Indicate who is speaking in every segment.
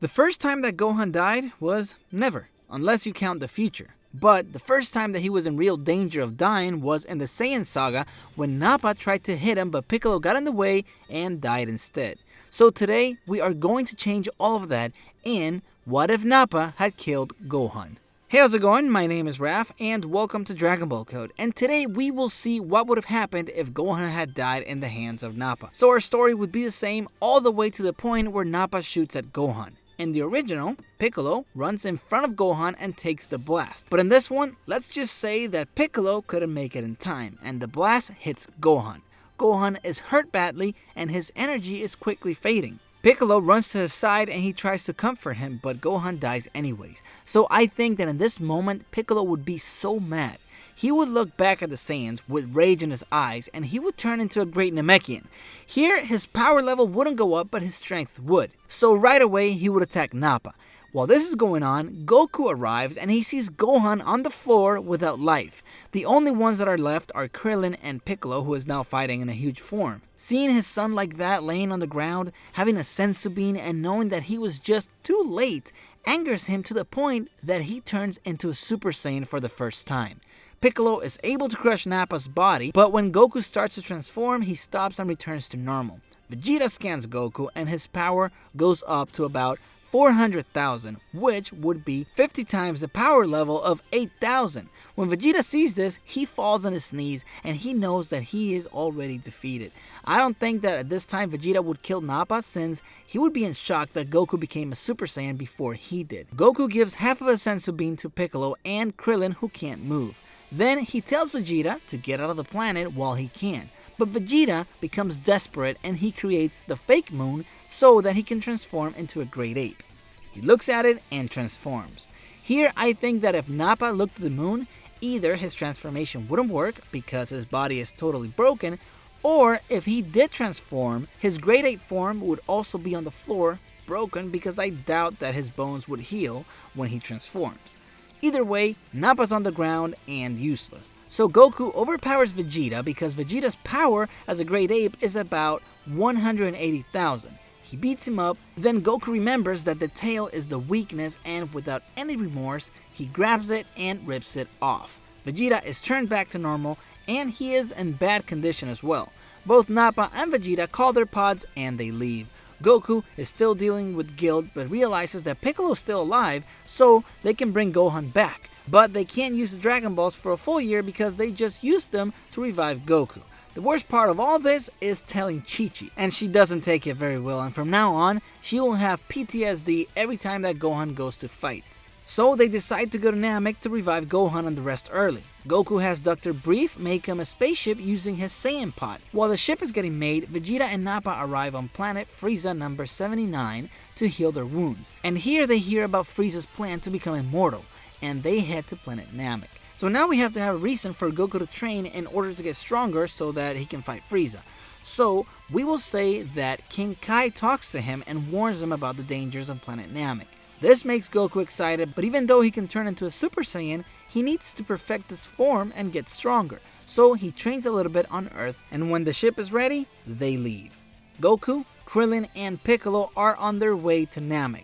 Speaker 1: The first time that Gohan died was never, unless you count the future. But the first time that he was in real danger of dying was in the Saiyan saga when Nappa tried to hit him but Piccolo got in the way and died instead. So today we are going to change all of that in What If Nappa Had Killed Gohan? Hey, how's it going? My name is Raph and welcome to Dragon Ball Code, and today we will see what would have happened if Gohan had died in the hands of Nappa. So our story would be the same all the way to the point where Nappa shoots at Gohan. In the original, Piccolo runs in front of Gohan and takes the blast. But in this one, let's just say that Piccolo couldn't make it in time and the blast hits Gohan. Gohan is hurt badly and his energy is quickly fading. Piccolo runs to his side and he tries to comfort him, but Gohan dies anyways. So I think that in this moment, Piccolo would be so mad. He would look back at the Saiyans with rage in his eyes and he would turn into a great Namekian. Here, his power level wouldn't go up, but his strength would. So right away, he would attack Nappa. While this is going on, Goku arrives and he sees Gohan on the floor without life. The only ones that are left are Krillin and Piccolo, who is now fighting in a huge form. Seeing his son like that laying on the ground, having a senzu bean, and knowing that he was just too late angers him to the point that he turns into a Super Saiyan for the first time. Piccolo is able to crush Nappa's body, but when Goku starts to transform, he stops and returns to normal. Vegeta scans Goku and his power goes up to about 400,000, which would be 50 times the power level of 8,000. When Vegeta sees this, he falls on his knees and he knows that he is already defeated. I don't think that at this time Vegeta would kill Nappa, since he would be in shock that Goku became a Super Saiyan before he did. Goku gives half of a senzu bean to Piccolo and Krillin, who can't move. Then he tells Vegeta to get out of the planet while he can. But Vegeta becomes desperate and he creates the fake moon so that he can transform into a great ape. He looks at it and transforms. Here I think that if Nappa looked at the moon, either his transformation wouldn't work because his body is totally broken, or if he did transform, his great ape form would also be on the floor broken, because I doubt that his bones would heal when he transforms. Either way, Nappa's on the ground and useless. So Goku overpowers Vegeta because Vegeta's power as a great ape is about 180,000. He beats him up, then Goku remembers that the tail is the weakness, and without any remorse, he grabs it and rips it off. Vegeta is turned back to normal and he is in bad condition as well. Both Nappa and Vegeta call their pods and they leave. Goku is still dealing with guilt but realizes that Piccolo is still alive, so they can bring Gohan back. But they can't use the Dragon Balls for a full year because they just used them to revive Goku. The worst part of all this is telling Chi-Chi, and she doesn't take it very well, and from now on, she will have PTSD every time that Gohan goes to fight. So they decide to go to Namek to revive Gohan and the rest early. Goku has Dr. Brief make him a spaceship using his Saiyan pod. While the ship is getting made, Vegeta and Nappa arrive on planet Frieza number 79 to heal their wounds. And here they hear about Frieza's plan to become immortal, and they head to planet Namek. So now we have to have a reason for Goku to train in order to get stronger so that he can fight Frieza. So we will say that King Kai talks to him and warns him about the dangers of planet Namek. This makes Goku excited, but even though he can turn into a Super Saiyan, he needs to perfect his form and get stronger. So he trains a little bit on Earth, and when the ship is ready, they leave. Goku, Krillin, and Piccolo are on their way to Namek.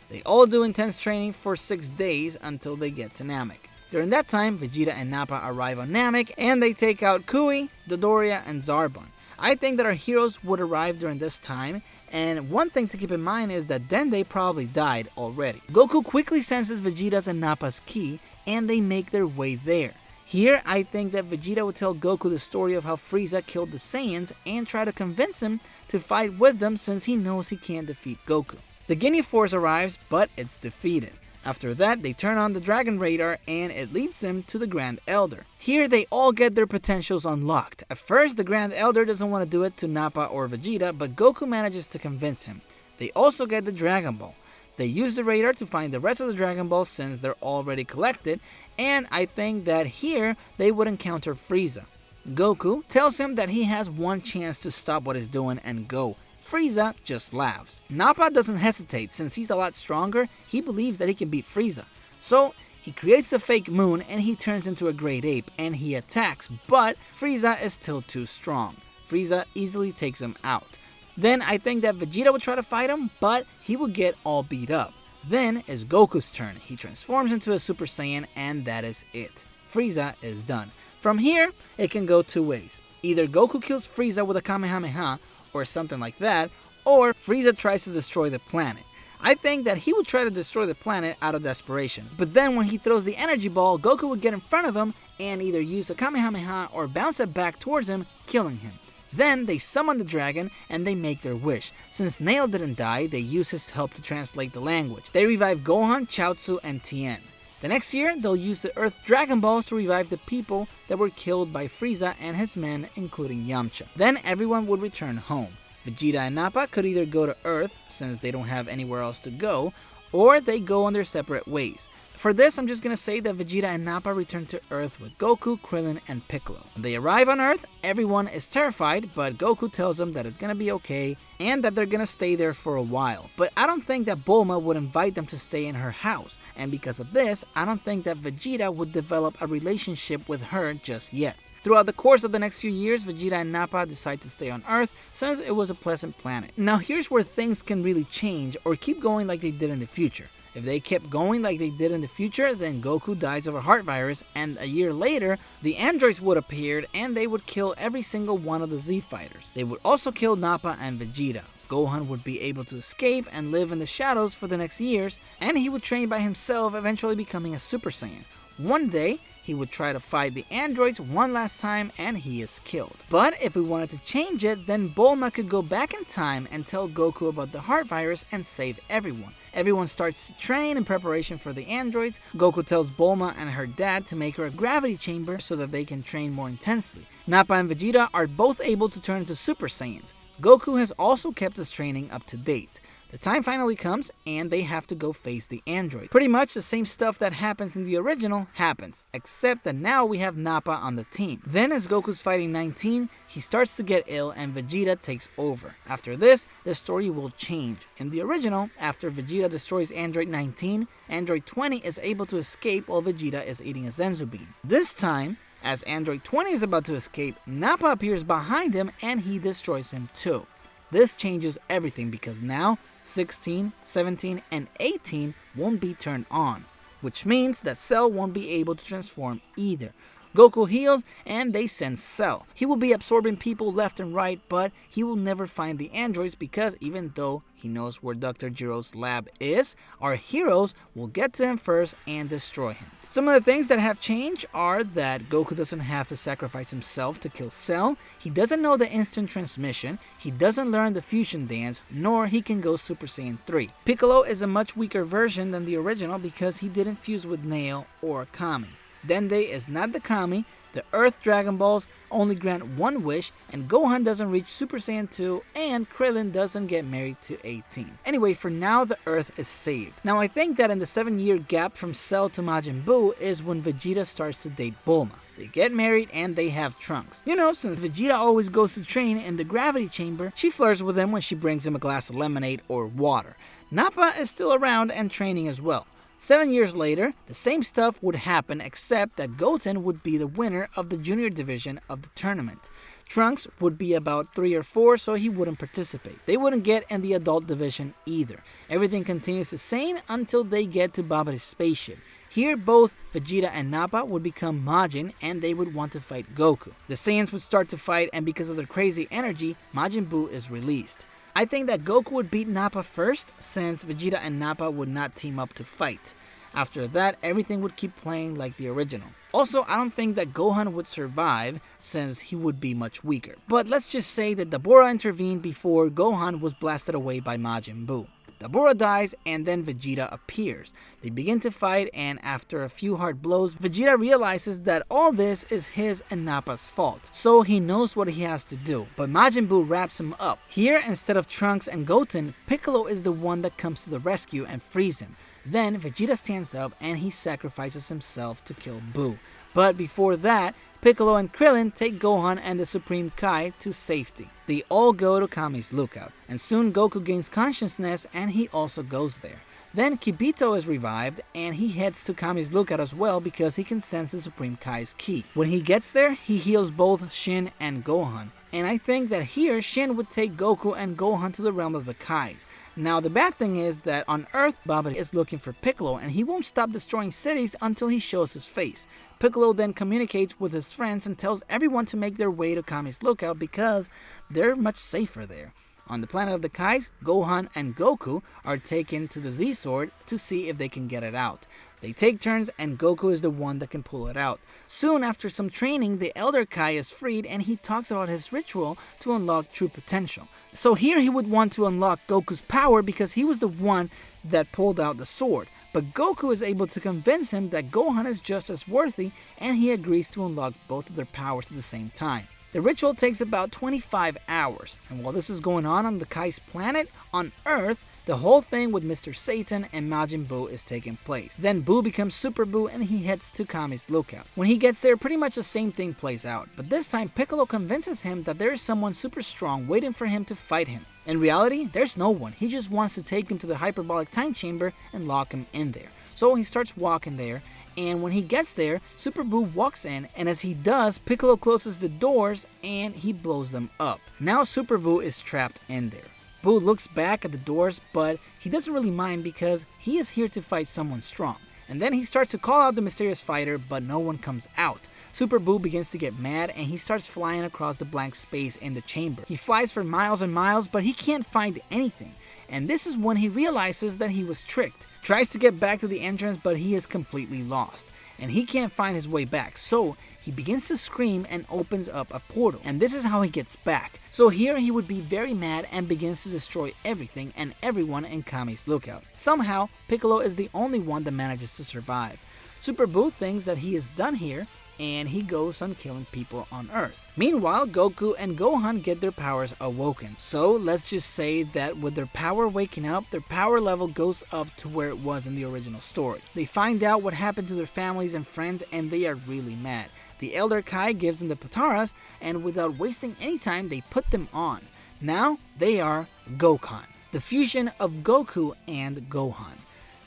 Speaker 1: They all do intense training for 6 days until they get to Namek. During that time, Vegeta and Nappa arrive on Namek and they take out Kui, Dodoria, and Zarbon. I think that our heroes would arrive during this time, and one thing to keep in mind is that Dende probably died already. Goku quickly senses Vegeta's and Nappa's ki and they make their way there. Here, I think that Vegeta would tell Goku the story of how Frieza killed the Saiyans and try to convince him to fight with them since he knows he can't defeat Goku. The Guinea Force arrives, but it's defeated. After that, they turn on the Dragon Radar and it leads them to the Grand Elder. Here, they all get their potentials unlocked. At first, the Grand Elder doesn't want to do it to Nappa or Vegeta, but Goku manages to convince him. They also get the Dragon Ball. They use the radar to find the rest of the Dragon Balls since they're already collected, and I think that here they would encounter Frieza. Goku tells him that he has one chance to stop what he's doing and go. Frieza just laughs. Nappa doesn't hesitate since he's a lot stronger. He believes that he can beat Frieza. So he creates a fake moon and he turns into a great ape and he attacks, but Frieza is still too strong. Frieza easily takes him out. Then I think that Vegeta would try to fight him, but he would get all beat up. Then it's Goku's turn. He transforms into a Super Saiyan, and that is it. Frieza is done. From here, it can go two ways. Either Goku kills Frieza with a Kamehameha, or something like that, or Frieza tries to destroy the planet. I think that he would try to destroy the planet out of desperation, but then when he throws the energy ball, Goku would get in front of him and either use a Kamehameha or bounce it back towards him, killing him. Then they summon the dragon and they make their wish. Since Nail didn't die, they use his help to translate the language. They revive Gohan, Chaozu, and Tien. The next year, they'll use the Earth Dragon Balls to revive the people that were killed by Frieza and his men, including Yamcha. Then everyone would return home. Vegeta and Nappa could either go to Earth, since they don't have anywhere else to go, or they go on their separate ways. For this, I'm just gonna say that Vegeta and Nappa return to Earth with Goku, Krillin, and Piccolo. When they arrive on Earth, everyone is terrified, but Goku tells them that it's gonna be okay and that they're gonna stay there for a while. But I don't think that Bulma would invite them to stay in her house, and because of this, I don't think that Vegeta would develop a relationship with her just yet. Throughout the course of the next few years, Vegeta and Nappa decide to stay on Earth since it was a pleasant planet. Now here's where things can really change or keep going like they did in the future. If they kept going like they did in the future, then Goku dies of a heart virus, and a year later, the androids would appear and they would kill every single one of the Z fighters. They would also kill Nappa and Vegeta. Gohan would be able to escape and live in the shadows for the next years, and he would train by himself, eventually becoming a Super Saiyan. One day, he would try to fight the androids one last time and he is killed. But if we wanted to change it, then Bulma could go back in time and tell Goku about the heart virus and save everyone. Everyone starts to train in preparation for the androids. Goku tells Bulma and her dad to make her a gravity chamber so that they can train more intensely. Nappa and Vegeta are both able to turn into Super Saiyans. Goku has also kept his training up to date. The time finally comes and they have to go face the android. Pretty much the same stuff that happens in the original happens, except that now we have Nappa on the team. Then as Goku's fighting 19, he starts to get ill and Vegeta takes over. After this, the story will change. In the original, after Vegeta destroys Android 19, Android 20 is able to escape while Vegeta is eating a Zenzu bean. This time, as Android 20 is about to escape, Nappa appears behind him and he destroys him too. This changes everything because now 16, 17, and 18 won't be turned on, which means that Cell won't be able to transform either. Goku heals and they send Cell. He will be absorbing people left and right, but he will never find the androids because even though he knows where Dr. Jiro's lab is, our heroes will get to him first and destroy him. Some of the things that have changed are that Goku doesn't have to sacrifice himself to kill Cell, he doesn't know the instant transmission, he doesn't learn the fusion dance, nor he can go Super Saiyan 3. Piccolo is a much weaker version than the original because he didn't fuse with Nail or Kami. Dende is not the Kami, the Earth Dragon Balls only grant one wish, and Gohan doesn't reach Super Saiyan 2, and Krillin doesn't get married to 18. Anyway, for now the Earth is saved. Now I think that in the 7-year gap from Cell to Majin Buu is when Vegeta starts to date Bulma. They get married and they have Trunks. You know, since Vegeta always goes to train in the gravity chamber, she flirts with him when she brings him a glass of lemonade or water. Nappa is still around and training as well. 7 years later, the same stuff would happen except that Goten would be the winner of the junior division of the tournament. Trunks would be about 3 or 4, so he wouldn't participate. They wouldn't get in the adult division either. Everything continues the same until they get to Babadi's spaceship. Here, both Vegeta and Nappa would become Majin and they would want to fight Goku. The Saiyans would start to fight, and because of their crazy energy, Majin Buu is released. I think that Goku would beat Nappa first, since Vegeta and Nappa would not team up to fight. After that, everything would keep playing like the original. Also, I don't think that Gohan would survive, since he would be much weaker. But let's just say that Dabura intervened before Gohan was blasted away by Majin Buu. Dabura dies and then Vegeta appears. They begin to fight, and after a few hard blows, Vegeta realizes that all this is his and Nappa's fault. So he knows what he has to do, but Majin Buu wraps him up. Here, instead of Trunks and Goten, Piccolo is the one that comes to the rescue and frees him. Then Vegeta stands up and he sacrifices himself to kill Buu. But before that, Piccolo and Krillin take Gohan and the Supreme Kai to safety. They all go to Kami's lookout, and soon Goku gains consciousness and he also goes there. Then Kibito is revived and he heads to Kami's lookout as well because he can sense the Supreme Kai's ki. When he gets there, he heals both Shin and Gohan, And I think that here Shin would take Goku and Gohan to the realm of the Kais. Now the bad thing is that on Earth, Baba is looking for Piccolo and he won't stop destroying cities until he shows his face. Piccolo then communicates with his friends and tells everyone to make their way to Kami's Lookout because they're much safer there. On the planet of the Kais, Gohan and Goku are taken to the Z-Sword to see if they can get it out. They take turns and Goku is the one that can pull it out. Soon after some training, the Elder Kai is freed and he talks about his ritual to unlock true potential. So here he would want to unlock Goku's power because he was the one that pulled out the sword. But Goku is able to convince him that Gohan is just as worthy and he agrees to unlock both of their powers at the same time. The ritual takes about 25 hours, and while this is going on the Kai's planet, on Earth, the whole thing with Mr. Satan and Majin Buu is taking place. Then Buu becomes Super Buu and he heads to Kami's Lookout. When he gets there, pretty much the same thing plays out, but this time Piccolo convinces him that there is someone super strong waiting for him to fight him. In reality, there's no one, he just wants to take him to the hyperbolic time chamber and lock him in there. So he starts walking there, and when he gets there, Super Buu walks in, and as he does, Piccolo closes the doors and he blows them up. Now Super Buu is trapped in there. Buu looks back at the doors, but he doesn't really mind because he is here to fight someone strong. And then he starts to call out the mysterious fighter, but no one comes out. Super Buu begins to get mad and he starts flying across the blank space in the chamber. He flies for miles and miles, but he can't find anything. And this is when he realizes that he was tricked. Tries to get back to the entrance, but he is completely lost. And he can't find his way back, so he begins to scream and opens up a portal. And this is how he gets back. So here he would be very mad and begins to destroy everything and everyone in Kami's Lookout. Somehow, Piccolo is the only one that manages to survive. Super Buu thinks that he is done here, and he goes on killing people on Earth. Meanwhile, Goku and Gohan get their powers awoken. So let's just say that with their power waking up, their power level goes up to where it was in the original story. They find out what happened to their families and friends and they are really mad. The Elder Kai gives them the Pataras and without wasting any time they put them on. Now they are Gokon, the fusion of Goku and Gohan.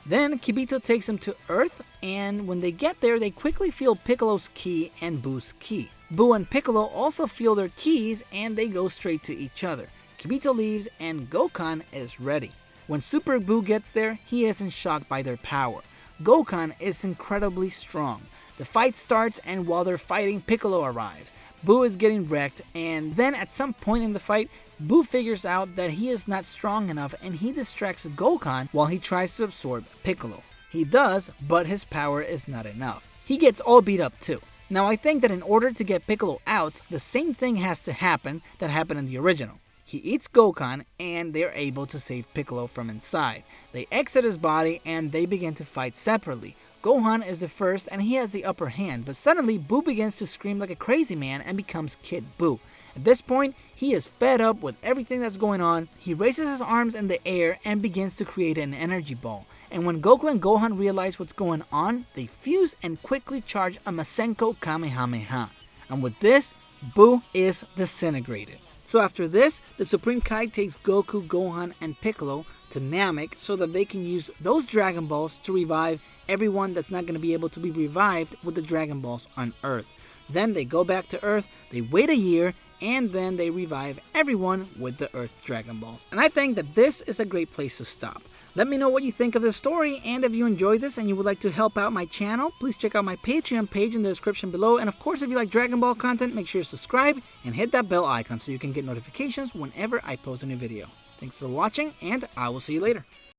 Speaker 1: Then Kibito takes them to Earth, and when they get there, they quickly feel Piccolo's ki and Buu's ki. Buu and Piccolo also feel their keys, and they go straight to each other. Kibito leaves, and Gokon is ready. When Super Buu gets there, he isn't shocked by their power. Gokon is incredibly strong. The fight starts, and while they're fighting, Piccolo arrives. Buu is getting wrecked, and then at some point in the fight, Buu figures out that he is not strong enough and he distracts Gokon while he tries to absorb Piccolo. He does, but his power is not enough. He gets all beat up too. Now I think that in order to get Piccolo out, the same thing has to happen that happened in the original. He eats Gokon and they're able to save Piccolo from inside. They exit his body and they begin to fight separately. Gohan is the first and he has the upper hand, but suddenly Buu begins to scream like a crazy man and becomes Kid Buu. At this point, he is fed up with everything that's going on. He raises his arms in the air and begins to create an energy ball. And when Goku and Gohan realize what's going on, they fuse and quickly charge a Masenko Kamehameha. And with this, Buu is disintegrated. So after this, the Supreme Kai takes Goku, Gohan, and Piccolo to Namek so that they can use those Dragon Balls to revive everyone that's not going to be able to be revived with the Dragon Balls on Earth. Then they go back to Earth, they wait a year, and then they revive everyone with the Earth Dragon Balls. And I think that this is a great place to stop. Let me know what you think of this story, and if you enjoyed this and you would like to help out my channel, please check out my Patreon page in the description below. And of course, if you like Dragon Ball content, make sure to subscribe and hit that bell icon so you can get notifications whenever I post a new video. Thanks for watching, and I will see you later.